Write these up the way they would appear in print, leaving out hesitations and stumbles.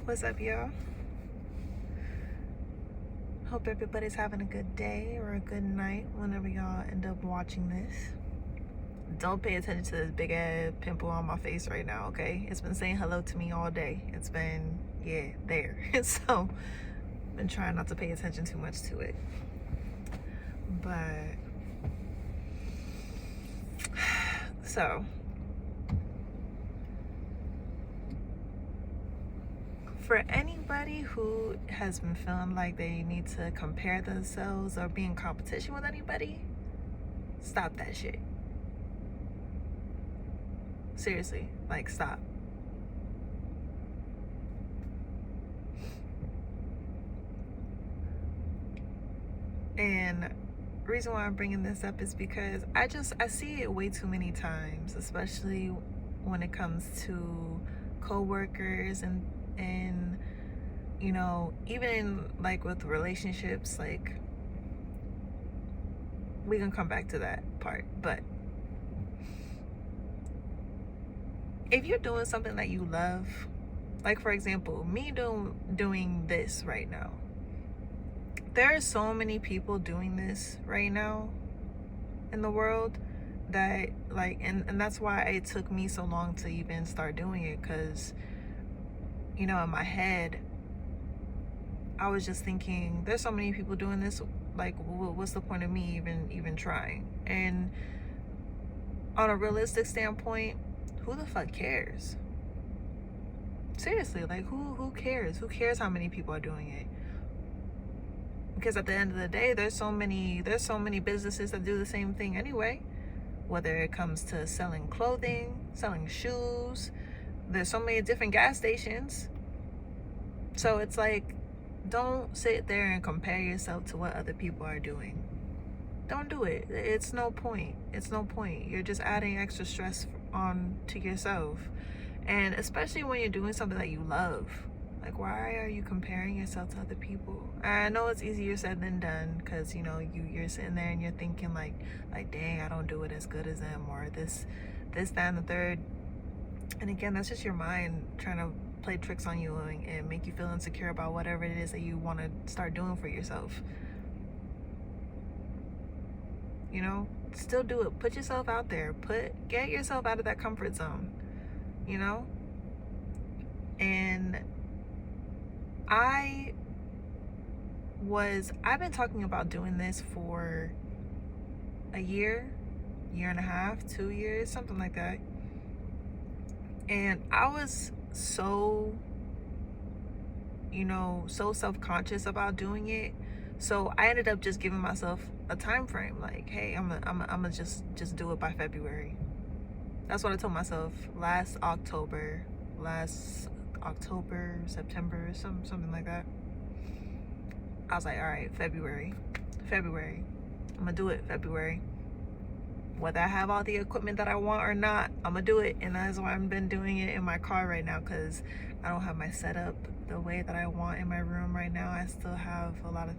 What's up, y'all? Hope everybody's having a good day or a good night whenever y'all end up watching this. Don't pay attention to this big ass pimple on my face right now, okay? It's been saying hello to me all day. It's been, there. So, been trying not to pay attention too much to it. But, so, for anybody who has been feeling like they need to compare themselves or be in competition with anybody, stop that shit. Seriously, like, stop. And the reason why I'm bringing this up is because I see it way too many times, especially when it comes to co-workers and you know, even like with relationships. Like, we can come back to that part, but if you're doing something that you love, like for example, me doing this right now, there are so many people doing this right now in the world that like, and that's why it took me so long to even start doing it, because you know, in my head I was just thinking, there's so many people doing this, like what's the point of me even trying? And on a realistic standpoint, who the fuck cares? Seriously, like who cares? Who cares how many people are doing it? Because at the end of the day, there's so many businesses that do the same thing anyway. Whether it comes to selling clothing, selling shoes, there's so many different gas stations. So it's like, don't sit there and compare yourself to what other people are doing. Don't do it. It's no point. You're just adding extra stress on to yourself. And especially when you're doing something that you love. Like, why are you comparing yourself to other people? I know it's easier said than done, because you know, you're sitting there and you're thinking like dang, I don't do it as good as them, or this, that, and the third. And again, that's just your mind trying to play tricks on you and make you feel insecure about whatever it is that you want to start doing for yourself. You know, still do it. Put yourself out there. Get yourself out of that comfort zone. You know? And I've been talking about doing this for a year and a half, 2 years, something like that. And I was so self-conscious about doing it. So I ended up just giving myself a time frame, like, hey, I'm gonna just do it by February. That's what I told myself last October, September, something like that. I was like, all right, February, I'm gonna do it February. Whether I have all the equipment that I want or not, I'm gonna do it. And that's why I've been doing it in my car right now, because I don't have my setup the way that I want in my room right now. I still have a lot of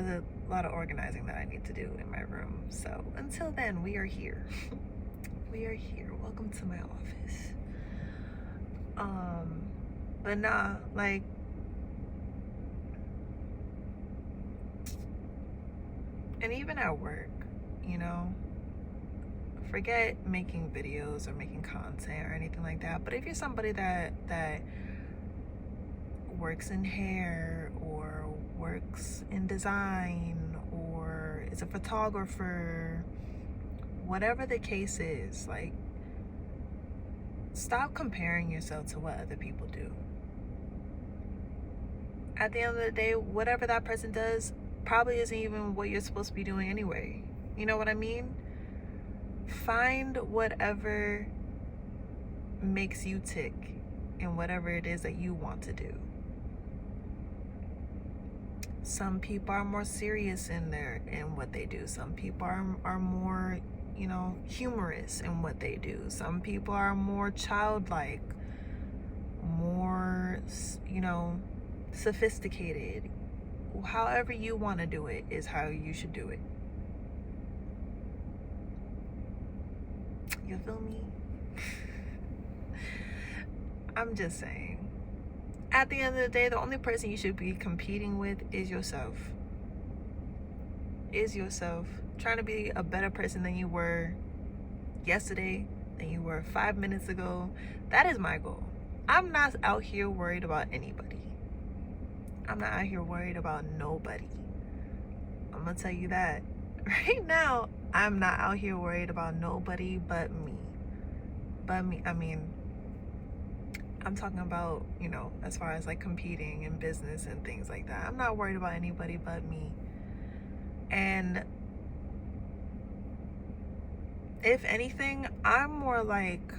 a lot of organizing that I need to do in my room. So until then, we are here. We are here. Welcome to my office. But nah, like, and even at work, you know, forget making videos or making content or anything like that. But if you're somebody that works in hair or works in design or is a photographer, whatever the case is, like, stop comparing yourself to what other people do. At the end of the day, whatever that person does probably isn't even what you're supposed to be doing anyway. You know what I mean? Find whatever makes you tick and whatever it is that you want to do. Some people are more serious in what they do. Some people are more, you know, humorous in what they do. Some people are more childlike, more, you know, sophisticated. However you want to do it is how you should do it. You feel me? I'm just saying. At the end of the day, the only person you should be competing with is yourself. Is yourself. Trying to be a better person than you were yesterday, than you were 5 minutes ago. That is my goal. I'm not out here worried about anybody. I'm not out here worried about nobody. I'm gonna tell you that. Right now, I'm not out here worried about nobody but me. But me, I mean, I'm talking about, you know, as far as like competing in business and things like that. I'm not worried about anybody but me. And if anything, I'm more like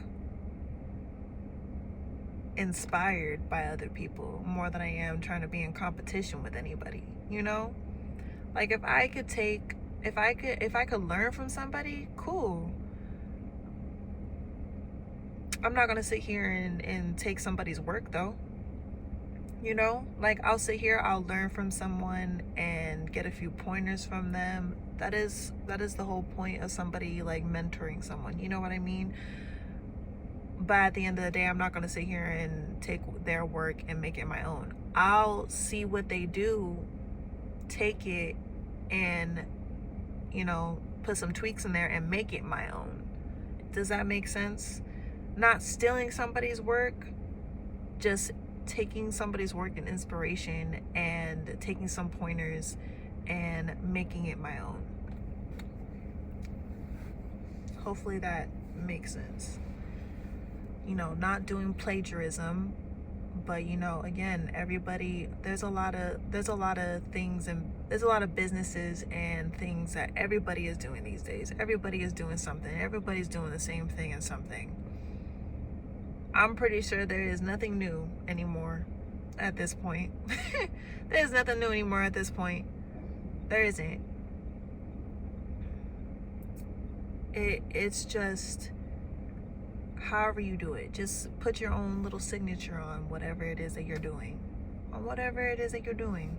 inspired by other people more than I am trying to be in competition with anybody, you know? Like if I could learn from somebody, cool. I'm not gonna sit here and take somebody's work though. You know, like I'll sit here, I'll learn from someone and get a few pointers from them. That is the whole point of somebody like mentoring someone. You know what I mean? But at the end of the day, I'm not gonna sit here and take their work and make it my own. I'll see what they do, take it, and, you know, put some tweaks in there and make it my own. Does that make sense? Not stealing somebody's work, just taking somebody's work and inspiration and taking some pointers and making it my own. Hopefully that makes sense. You know, not doing plagiarism, but you know, again, everybody, there's a lot of things, and there's a lot of businesses and things that everybody is doing these days. Everybody is doing something. Everybody's doing the same thing and something. I'm pretty sure there is nothing new anymore at this point. There's nothing new anymore at this point. There isn't. It's just however you do it. Just put your own little signature on whatever it is that you're doing. On whatever it is that you're doing.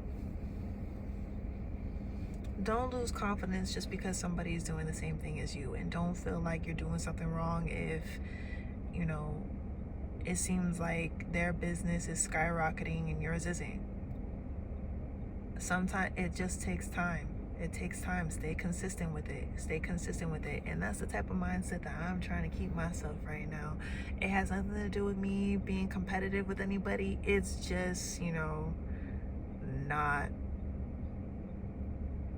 Don't lose confidence just because somebody is doing the same thing as you, and don't feel like you're doing something wrong if, you know, it seems like their business is skyrocketing and yours isn't. Sometimes it just takes time. It takes time. Stay consistent with it. Stay consistent with it. And that's the type of mindset that I'm trying to keep myself right now. It has nothing to do with me being competitive with anybody. It's just, you know, not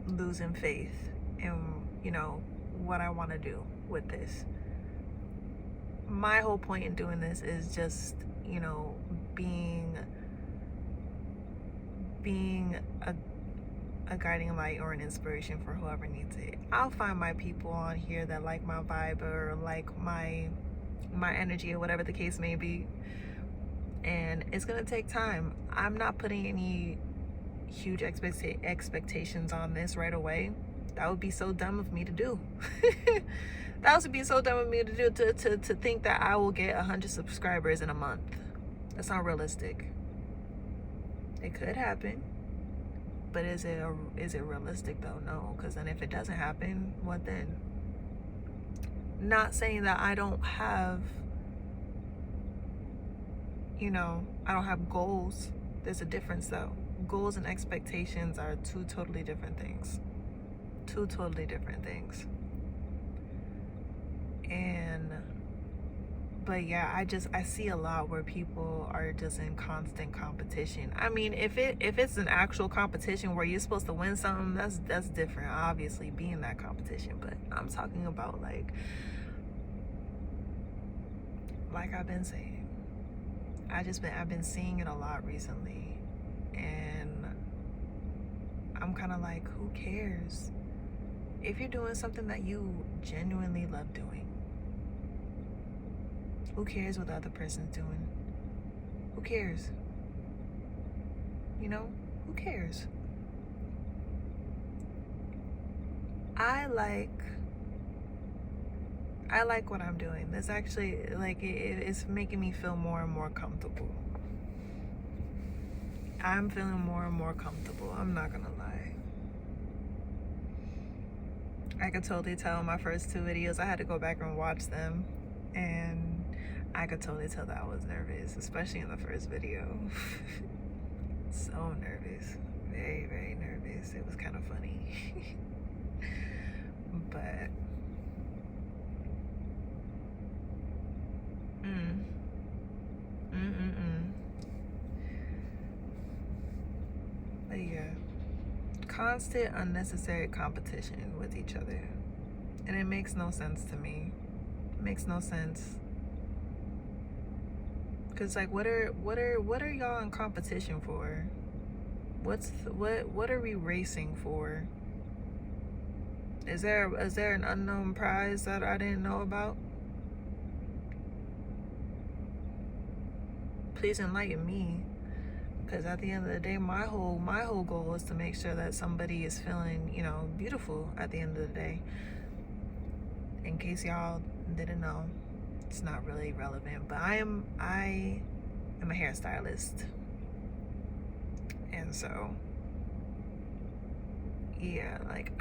losing faith in, you know, what I want to do with this. My whole point in doing this is just, you know, being a guiding light or an inspiration for whoever needs it. I'll find my people on here that like my vibe or like my energy or whatever the case may be. And it's gonna take time. I'm not putting any huge expectations on this right away. That would be so dumb of me to do. That would be so dumb of me to do, to think that I will get 100 subscribers in a month. That's not realistic. It could happen, but is it realistic though? No, because then if it doesn't happen, what then? Not saying that I don't have, you know, I don't have goals. There's a difference though. Goals and expectations are two totally different things. Two totally different things. But yeah, I see a lot where people are just in constant competition. I mean, if it's an actual competition where you're supposed to win something, that's different, obviously, being that competition. But I'm talking about like I've been saying, I've been seeing it a lot recently, and I'm kind of like, who cares? If you're doing something that you genuinely love doing, who cares what the other person's doing? Who cares? You know, who cares? I like what I'm doing. This actually, like, it's making me feel more and more comfortable. I'm feeling more and more comfortable. I'm not gonna lie. I could totally tell my first 2 videos, I had to go back and watch them. And I could totally tell that I was nervous, especially in the first video. So nervous. Very, very nervous. It was kind of funny. But mm, mm, mm, mm. But yeah, constant unnecessary competition with each other, and it makes no sense to me. It makes no sense. Cause like, what are y'all in competition for? What are we racing for? Is there an unknown prize that I didn't know about? Please enlighten me. Because at the end of the day, my whole goal is to make sure that somebody is feeling, beautiful at the end of the day. In case y'all didn't know, it's not really relevant, but I am a hairstylist, and so yeah, like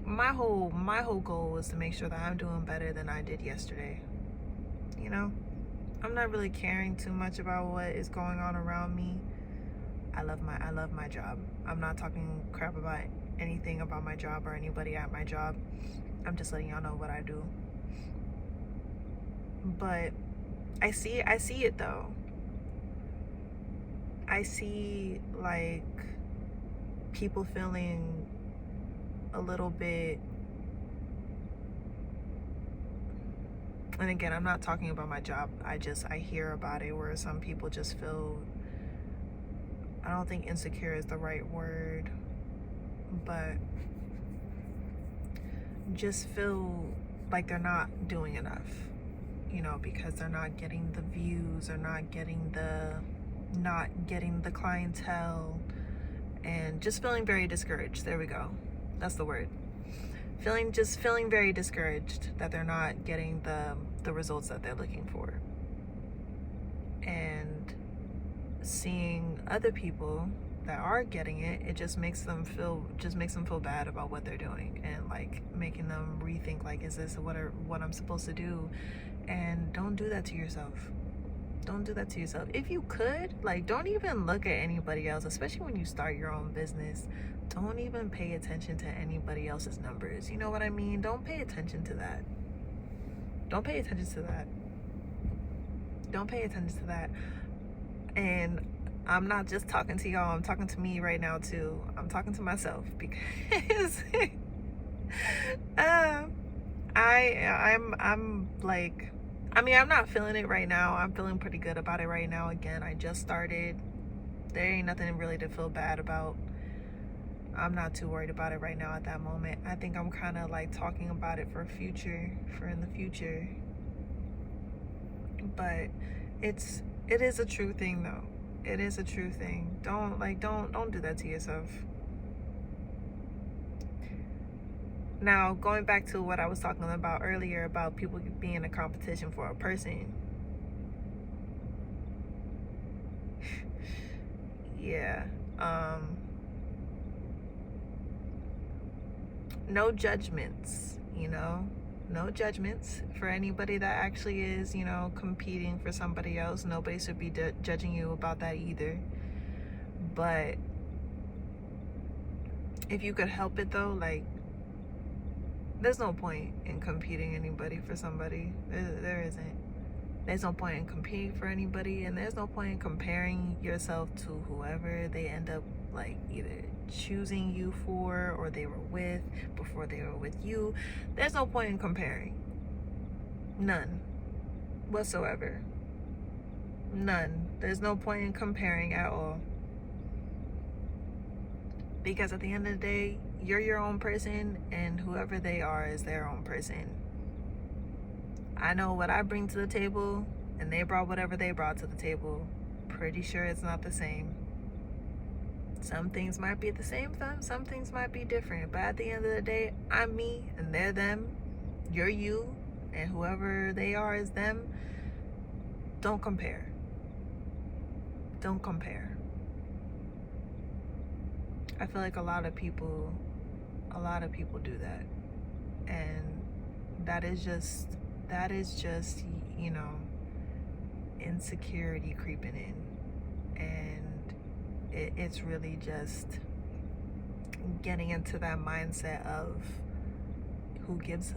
my whole goal was to make sure that I'm doing better than I did yesterday. I'm not really caring too much about what is going on around me. I love my job. I'm not talking crap about anything about my job or anybody at my job. I'm just letting y'all know what I do. But I see it though. I see like people feeling a little bit, and again, I'm not talking about my job. I hear about it where some people just feel, I don't think insecure is the right word, but just feel like they're not doing enough, because they're not getting the views, or not getting the clientele, and just feeling very discouraged. There we go. That's the word. Feeling very discouraged that they're not getting the results that they're looking for. And seeing other people that are getting it, it just makes them feel bad about what they're doing, and like making them rethink, like, is this what I'm supposed to do? And don't do that to yourself. Don't do that to yourself. If you could, like, don't even look at anybody else, especially when you start your own business. Don't even pay attention to anybody else's numbers. You know what I mean? Don't pay attention to that. Don't pay attention to that. Don't pay attention to that. And I'm not just talking to y'all, I'm talking to me right now too. I'm talking to myself, because I'm like, I'm not feeling it right now. I'm feeling pretty good about it right now. Again, I just started. There ain't nothing really to feel bad about. I'm not too worried about it right now at that moment. I think I'm kind of like talking about it for in the future. But it is a true thing though. It is a true thing. Don't do that to yourself. Now, going back to what I was talking about earlier about people being in a competition for a person. Yeah. No judgments, no judgments for anybody that actually is, competing for somebody else. Nobody should be judging you about that either. But if you could help it though, like, there's no point in competing anybody for somebody. There isn't. There's no point in competing for anybody, and there's no point in comparing yourself to whoever they end up like either choosing you for, or they were with before they were with you. There's no point in comparing. None whatsoever. None. There's no point in comparing at all. Because at the end of the day, you're your own person, and whoever they are is their own person. I know what I bring to the table, and they brought whatever they brought to the table. Pretty sure it's not the same. Some things might be the same, some things might be different. But at the end of the day, I'm me, and they're them. You're you, and whoever they are is them. Don't compare. Don't compare. I feel like a lot of people do that, and that is just insecurity creeping in, and it's really just getting into that mindset of who gives,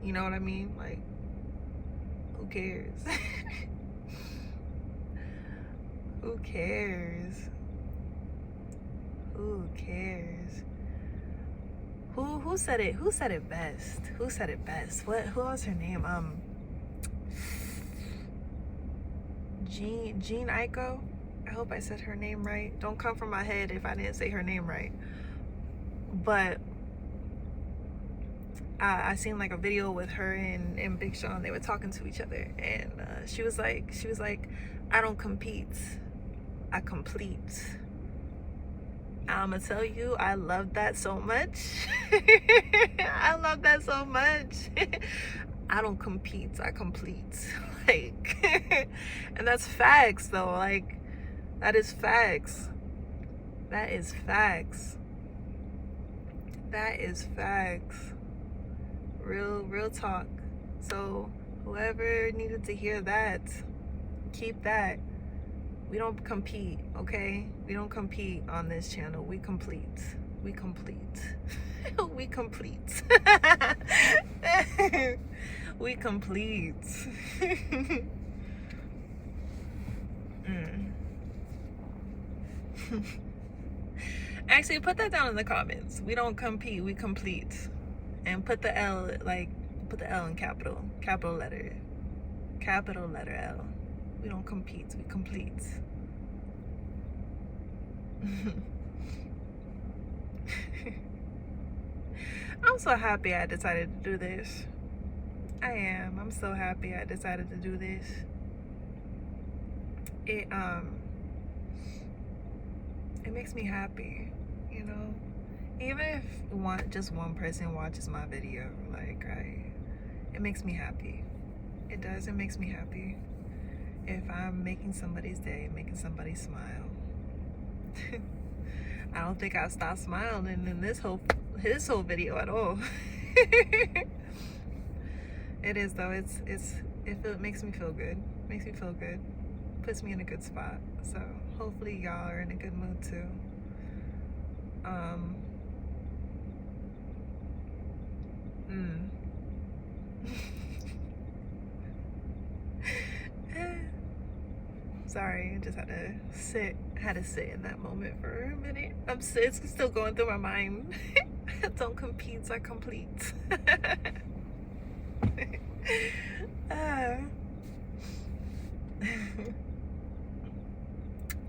you know what I mean? Like, who cares? Who cares? Who cares? Who said it? Who said it best? Who said it best? Who was her name? Jean Aiko. I hope I said her name right. Don't come from my head if I didn't say her name right. But I seen like a video with her and Big Sean. They were talking to each other, and she was like, I don't compete, I complete. I'ma tell you, I love that so much. I love that so much. I don't compete, I complete. Like, and that's facts though. Like, that is facts. That is facts. That is facts. Real talk. So whoever needed to hear that, keep that. We don't compete, okay? We don't compete on this channel. We complete. We complete. We complete. We complete. Actually, put that down in the comments. We don't compete, we complete. And put the L, like, put the L in capital letter L. We don't compete, we complete. I'm so happy I decided to do this. I am. I'm so happy I decided to do this. It makes me happy, you know? Even if just one person watches my video, like, it makes me happy. It does. It makes me happy. If I'm making somebody's day, making somebody smile. I don't think I'll stop smiling in his whole video at all. It is though. It makes me feel good. Makes me feel good. Puts me in a good spot. So hopefully y'all are in a good mood too. Sorry, I just had to sit in that moment for a minute. It's still going through my mind. Don't compete, I complete.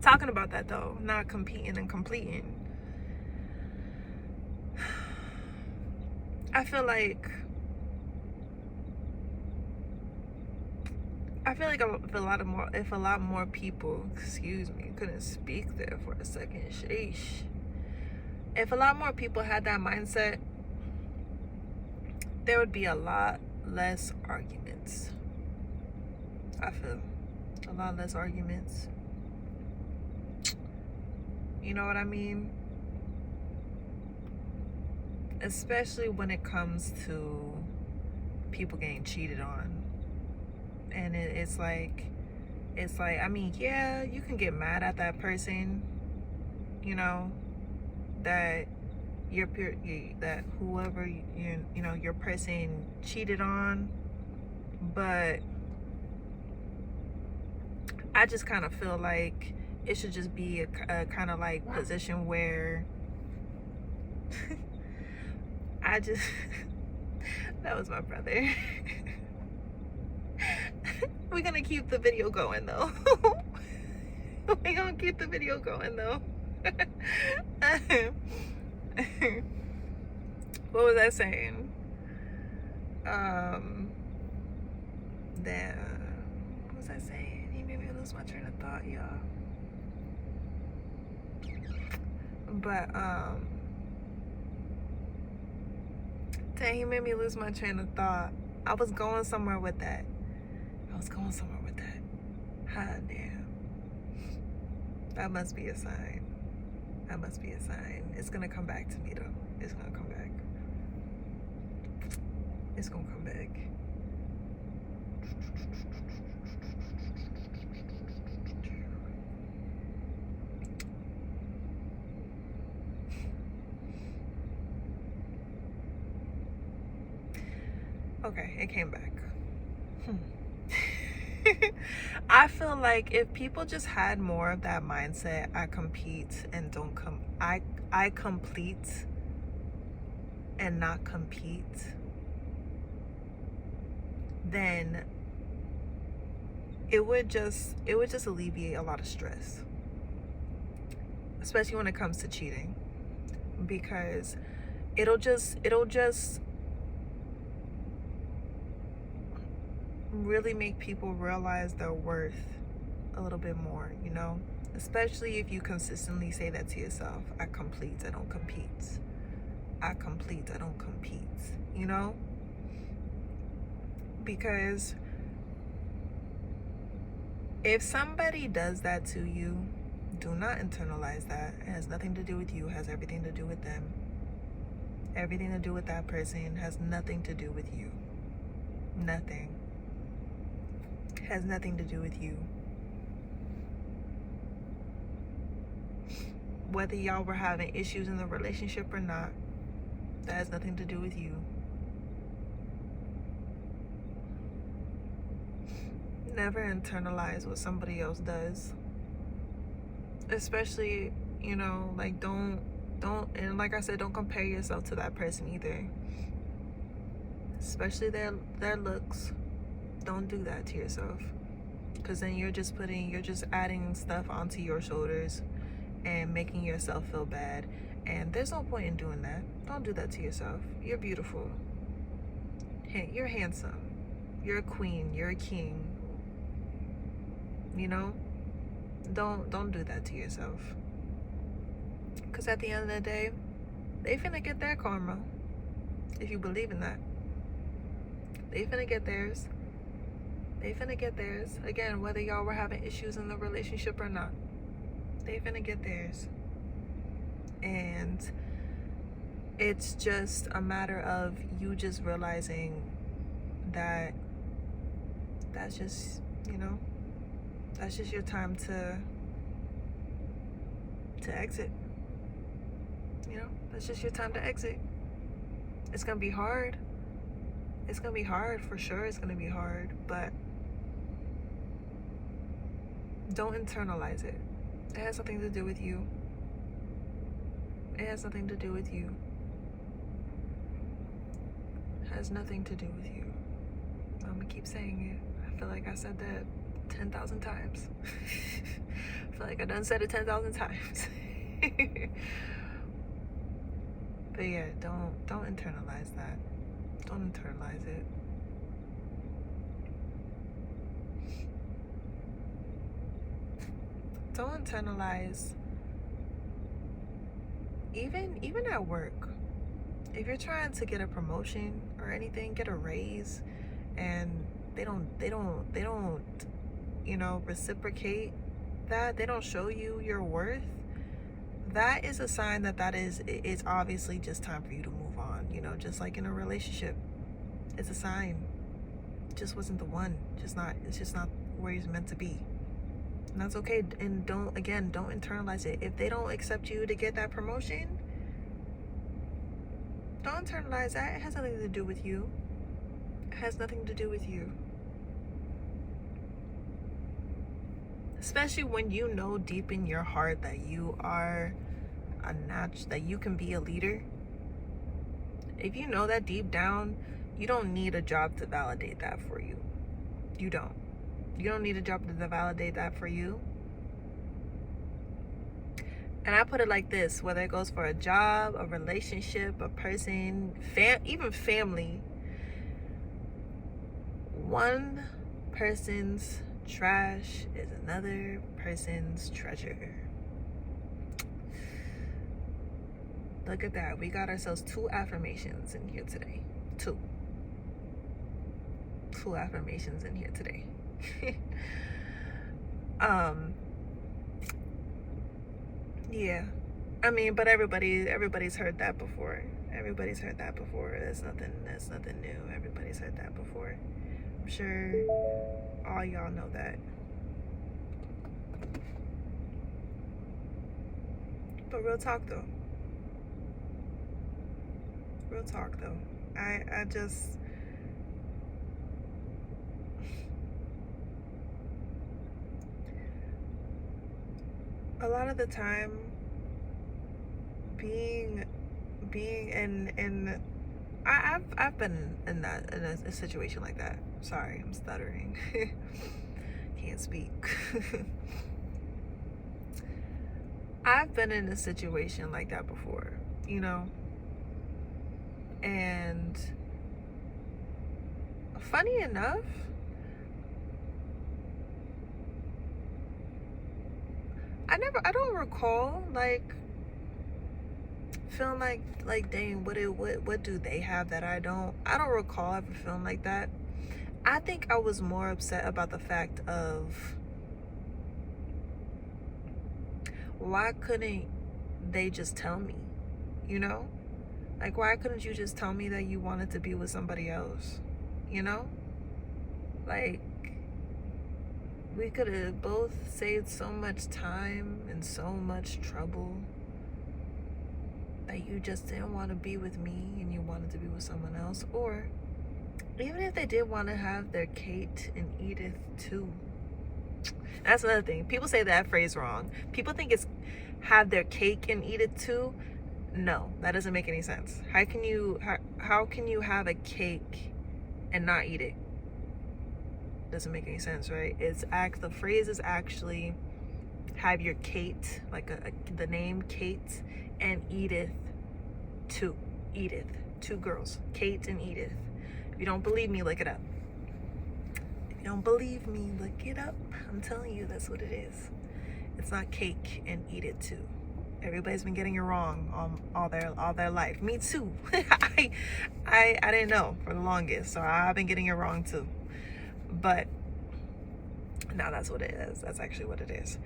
Talking about that though, not competing and completing. I feel like if a lot more people, excuse me, couldn't speak there for a second, sheesh. If a lot more people had that mindset, there would be a lot less arguments. I feel a lot less arguments. You know what I mean? Especially when it comes to people getting cheated on. And it's like, I mean, yeah, you can get mad at that person, you know, that that whoever you know your person cheated on, but I just kind of feel like it should just be a kind of like position where that was my brother. We're gonna keep the video going though. We're gonna keep the video going though. What was I saying? What was I saying? He made me lose my train of thought, y'all. But dang, he made me lose my train of thought. I was going somewhere with that. Hot damn. That must be a sign. It's gonna come back to me though. It's gonna come back. Okay, it came back. I feel like if people just had more of that mindset, I compete and don't come I complete and not compete, then it would just alleviate a lot of stress, especially when it comes to cheating, because it'll just really make people realize their worth a little bit more, you know? Especially if you consistently say that to yourself. I complete, I don't compete. I complete, I don't compete, you know? Because if somebody does that to you, do not internalize that. It has nothing to do with you, it has everything to do with them. Everything to do with that person, has nothing to do with you. Nothing. Has nothing to do with you. Whether y'all were having issues in the relationship or not, that has nothing to do with you. Never internalize what somebody else does. Especially, you know, like don't, and like I said, don't compare yourself to that person either. Especially their looks. Don't do that to yourself, because then you're just adding stuff onto your shoulders and making yourself feel bad, and there's no point in doing that. Don't do that to yourself. You're beautiful. You're handsome. You're a queen. You're a king. You know, don't do that to yourself, because at the end of the day, they finna get their karma. If you believe in that, they finna get theirs. They finna get theirs. Again, whether y'all were having issues in the relationship or not, they finna get theirs. And it's just a matter of you just realizing that that's just, you know, that's just your time to exit. You know, that's just your time to exit. It's gonna be hard. It's gonna be hard, for sure. It's gonna be hard, but don't internalize it. It has nothing to do with you. It has nothing to do with you. It has nothing to do with you. I'm gonna keep saying it. I feel like I said that 10,000 times. I feel like I done said it 10,000 times. But yeah, don't internalize that. Don't internalize it. Don't internalize, even at work. If you're trying to get a promotion or anything, get a raise, and they don't, you know, reciprocate that, they don't show you your worth, that is a sign that it's obviously just time for you to move on. You know, just like in a relationship, it's a sign. It just wasn't the one. It's just not where he's meant to be. And that's okay. And don't internalize it. If they don't accept you to get that promotion, don't internalize that. It has nothing to do with you. It has nothing to do with you. Especially when you know deep in your heart that you are that you can be a leader. If you know that deep down, you don't need a job to validate that for you. You don't need a job to validate that for you. And I put it like this, whether it goes for a job, a relationship, a person, even family, one person's trash is another person's treasure. Look at that. We got ourselves 2 affirmations in here today. 2 affirmations in here today. Yeah, I mean, but everybody's heard that before. Everybody's heard that before. That's nothing new. Everybody's heard that before. I'm sure all y'all know that. But real talk though, I just, a lot of the time, being in I've been in a situation like that. Sorry, I'm stuttering. Can't speak. I've been in a situation like that before, you know? And funny enough, I don't recall like feeling like dang, what do they have that I don't recall ever feeling like that. I think I was more upset about the fact of why couldn't they just tell me, you know? Like, why couldn't you just tell me that you wanted to be with somebody else, you know? Like, we could have both saved so much time and so much trouble that you just didn't want to be with me and you wanted to be with someone else. Or even if they did want to have their Kate and Edith too. That's another thing. People say that phrase wrong. People think it's have their cake and eat it too. No, that doesn't make any sense. How can you have a cake and not eat it? Doesn't make any sense, right? The phrase is actually have your Kate, like the name Kate and Edith too. Edith, two girls, Kate and Edith. If you don't believe me, look it up. If you don't believe me, look it up. I'm telling you, that's what it is. It's not cake and eat it too. Everybody's been getting it wrong all their life. Me too. I didn't know for the longest, so I've been getting it wrong too. But now that's what it is. That's actually what it is.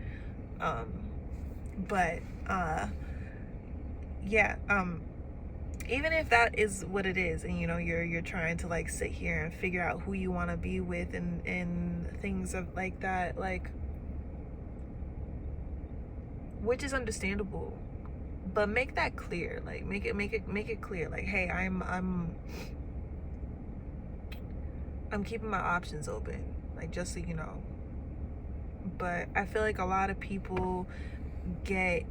Even if that is what it is, and you know you're trying to like sit here and figure out who you want to be with and things of like that, like, which is understandable, but make that clear. Like make it clear. Like, hey, I'm keeping my options open. Like, just so you know. But I feel like a lot of people get,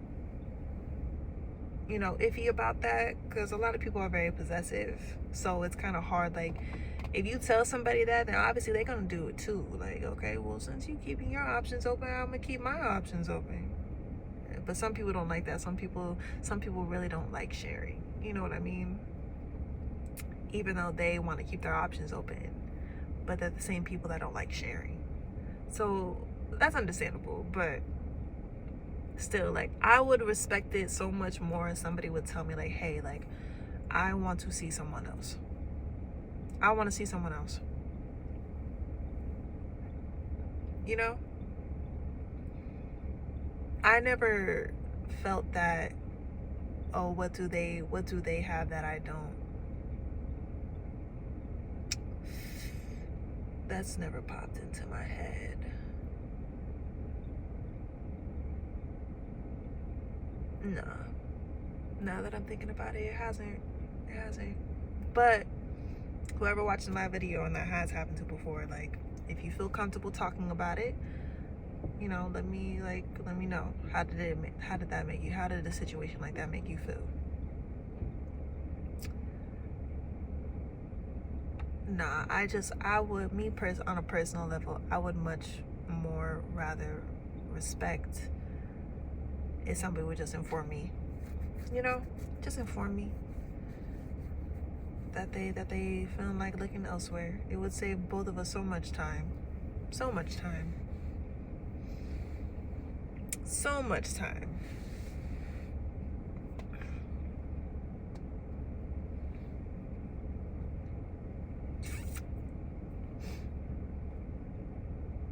you know, iffy about that because a lot of people are very possessive. So it's kind of hard. Like, if you tell somebody that, then obviously they're gonna do it too. Like, okay, well, since you keeping your options open, I'm gonna keep my options open. But some people don't like that. Some people really don't like sharing. You know what I mean? Even though they want to keep their options open, but they're the same people that don't like sharing. So that's understandable, but still, like, I would respect it so much more if somebody would tell me like, hey, like, I want to see someone else. I want to see someone else. You know? I never felt that, oh, what do they have that I don't? That's never popped into my head. Nah. Now that I'm thinking about it, it hasn't. But whoever watches my video and that has happened to before, like, if you feel comfortable talking about it, you know, let me know. How did a situation like that make you feel? Nah, on a personal level, I would much more rather respect if somebody would just inform me, you know, just inform me that they feel like looking elsewhere. It would save both of us so much time.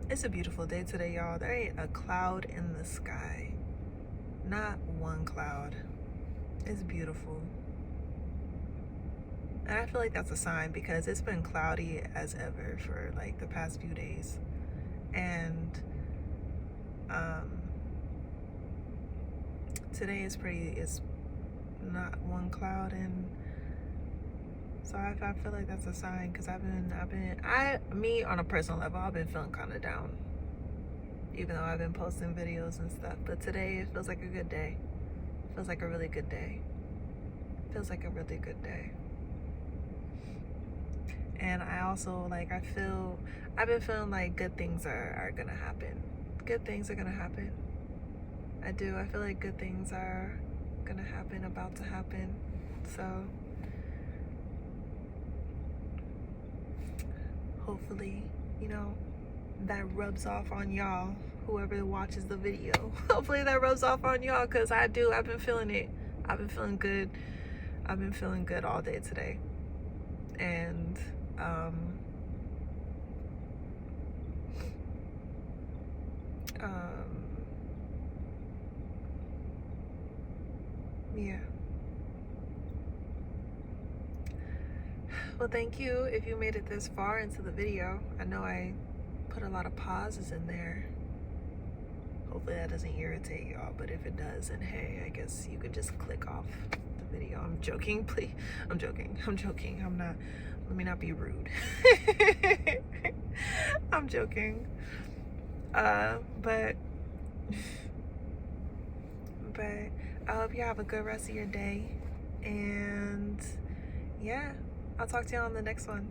It's a beautiful day today, y'all. There ain't a cloud in the sky. Not one cloud. It's beautiful. And I feel like that's a sign because it's been cloudy as ever for like the past few days. And today is not one cloud, and so I feel like that's a sign because me on a personal level, I've been feeling kind of down. even though I've been posting videos and stuff. But today it feels like a good day. It feels like a really good day. It feels like a really good day. And I also, like, I've been feeling like good things are gonna happen. Good things are gonna happen. I do. I feel like good things are gonna happen, about to happen. So hopefully, you know, that rubs off on y'all, whoever watches the video. Hopefully that rubs off on y'all, because I've been feeling it. I've been feeling good. I've been feeling good all day today. And yeah. Well, thank you if you made it this far into the video. I know I put a lot of pauses in there. Hopefully that doesn't irritate y'all, but if it does, then hey, I guess you could just click off the video. I'm joking, please. I'm joking. I'm not, let me not be rude. I'm joking. But I hope you have a good rest of your day. And yeah, I'll talk to you on the next one.